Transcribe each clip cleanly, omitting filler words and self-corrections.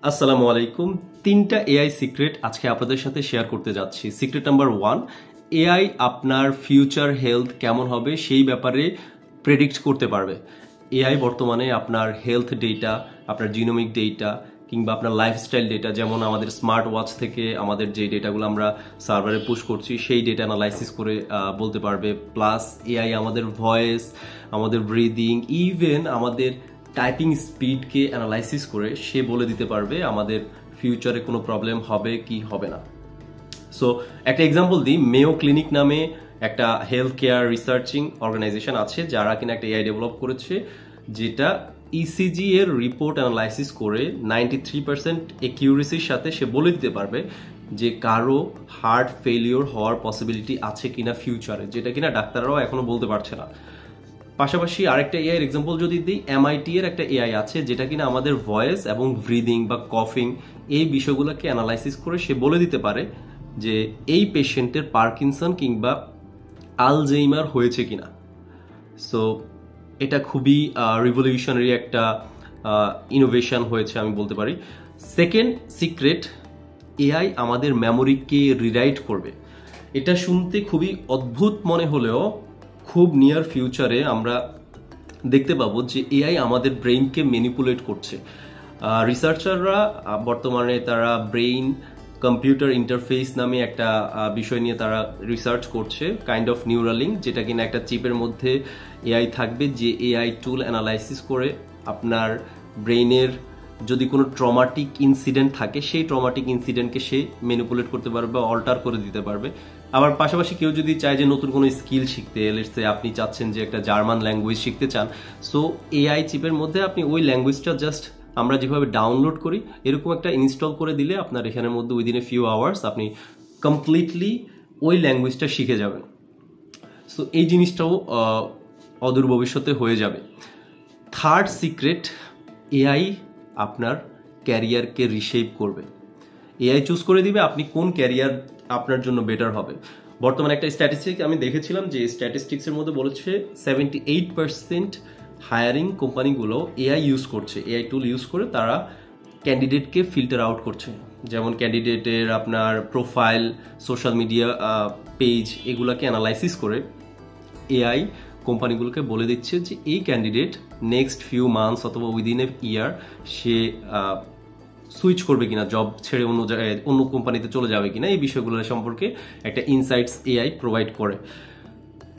আসসালামু আলাইকুম। তিনটা এআই সিক্রেট আজকে আপনাদের সাথে শেয়ার করতে যাচ্ছি। সিক্রেট নাম্বার 1, এআই আপনার ফিউচার হেলথ কেমন হবে সেই ব্যাপারে প্রেডিক্ট করতে পারবে। এআই বর্তমানে আপনার হেলথ ডেটা, আপনার জিনোমিক ডেটা কিংবা আপনার লাইফস্টাইল ডেটা, যেমন আমাদের স্মার্ট ওয়াচ থেকে আমাদের যে ডেটাগুলো আমরা সার্ভারে পুশ করছি সেই ডেটা অ্যানালাইসিস করে বলতে পারবে। প্লাস এআই আমাদের ভয়েস, আমাদের ব্রিদিং, ইভেন আমাদের টাইপিং স্পিডকে অ্যানালাইসিস করে সে বলে দিতে পারবে আমাদের ফিউচারে কোনো প্রবলেম হবে কি হবে না। সো একটা এক্সাম্পল দিই, মেও ক্লিনিক নামে একটা হেলথ কেয়ার রিসার্চিং অর্গানাইজেশন আছে যারা কিনা একটা এআই ডেভেলপ করেছে, যেটা ইসিজি এর রিপোর্ট অ্যানালাইসিস করে 93% একিউরেসির সাথে সে বলে দিতে পারবে যে কারো হার্ট ফেলিওর হওয়ার পসিবিলিটি আছে কিনা ফিউচারে, যেটা কিনা ডাক্তাররাও এখনো বলতে পারছে না। পাশাপাশি আরেকটা এআই এর এক্সাম্পল যদি দিই, এমআইটি এর একটা এআই আছে যেটা কিনা আমাদের ভয়েস এবং ব্রিদিং বা কফিং এই বিষয়গুলোকে অ্যানালাইসিস করে সে বলে দিতে পারে যে এই পেশেন্টের পার্কিনসন কিংবা আলজেইমার হয়েছে কিনা। সো এটা খুবই রিভলিউশনারি একটা ইনোভেশন হয়েছে আমি বলতে পারি। সেকেন্ড সিক্রেট, এআই আমাদের মেমোরিকে রিরাইট করবে। এটা শুনতে খুবই অদ্ভুত মনে হলেও খুব নিয়ার ফিউচারে আমরা দেখতে পাবো যে এআই আমাদের ব্রেইনকে ম্যানিপুলেট করছে। রিসার্চাররা বর্তমানে তারা ব্রেইন কম্পিউটার ইন্টারফেস নামে একটা বিষয় নিয়ে তারা রিসার্চ করছে, কাইন্ড অফ নিউরালিং, যেটা কিনা একটা চিপের মধ্যে এআই থাকবে, যে এআই টুল অ্যানালাইসিস করে আপনার ব্রেইনের যদি কোনো ট্রমাটিক ইনসিডেন্ট থাকে সেই ট্রমাটিক ইনসিডেন্টকে সে ম্যানিপুলেট করতে পারবে বা অল্টার করে দিতে পারবে। আবার পাশাপাশি কেউ যদি চায় যে নতুন কোনো স্কিল শিখতে, লেটস সে আপনি চাচ্ছেন যে একটা জার্মান ল্যাঙ্গুয়েজ শিখতে চান, সো এআই চিপের মধ্যে আপনি ওই ল্যাঙ্গুয়েজটা জাস্ট আমরা যেভাবে ডাউনলোড করি এরকম একটা ইনস্টল করে দিলে আপনার এখানের মধ্যে উইদিন এ ফিউ আওয়ার্স আপনি কমপ্লিটলি ওই ল্যাঙ্গুয়েজটা শিখে যাবেন। সো এই জিনিসটাও অদূর ভবিষ্যতে হয়ে যাবে। থার্ড সিক্রেট, এআই আপনার ক্যারিয়ারকে রিশেপ করবে। এআই চুজ করে দিবে আপনি কোন ক্যারিয়ার আপনার জন্য বেটার হবে। বর্তমানে একটা স্ট্যাটিস্টিক আমি দেখেছিলাম, যে স্ট্যাটিস্টিক্সের মধ্যে বলেছে 78% হায়ারিং কোম্পানিগুলো এআই ইউজ করছে, এআই টুল ইউজ করে তারা ক্যান্ডিডেটকে ফিল্টার আউট করছে। যেমন ক্যান্ডিডেটের আপনার প্রোফাইল, সোশ্যাল মিডিয়া পেজ, এগুলাকে অ্যানালাইসিস করে এআই কোম্পানিগুলোকে বলে দিচ্ছে যে এই ক্যান্ডিডেট নেক্সট ফিউ মান্থস অথবা within a year say switch করবে কিনা, জব ছেড়ে অন্য জায়গায় অন্য কোম্পানিতে চলে যাবে কিনা, এই বিষয়গুলো সম্পর্কে একটা ইনসাইটস এআই প্রোভাইড করে।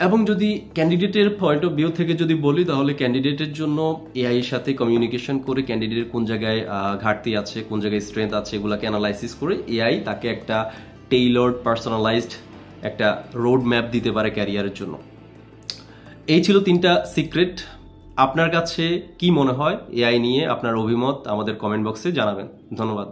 এবং যদি ক্যান্ডিডেটের পয়েন্ট অফ ভিউ থেকে যদি বলি, তাহলে ক্যান্ডিডেটের জন্য এআই এর সাথে কমিউনিকেশন করে ক্যান্ডিডেটের কোন জায়গায় ঘাটতি আছে, কোন জায়গায় স্ট্রেংথ আছে, এগুলাকে অ্যানালাইসিস করে এআই তাকে একটা টেইলর্ড পার্সোনালাইজড একটা রোড ম্যাপ দিতে পারে ক্যারিয়ারের জন্য। এই ছিল তিনটা সিক্রেট। আপনার কাছে কি মনে হয় এআই নিয়ে? আপনার অভিমত আমাদের কমেন্ট বক্সে জানাবেন। ধন্যবাদ।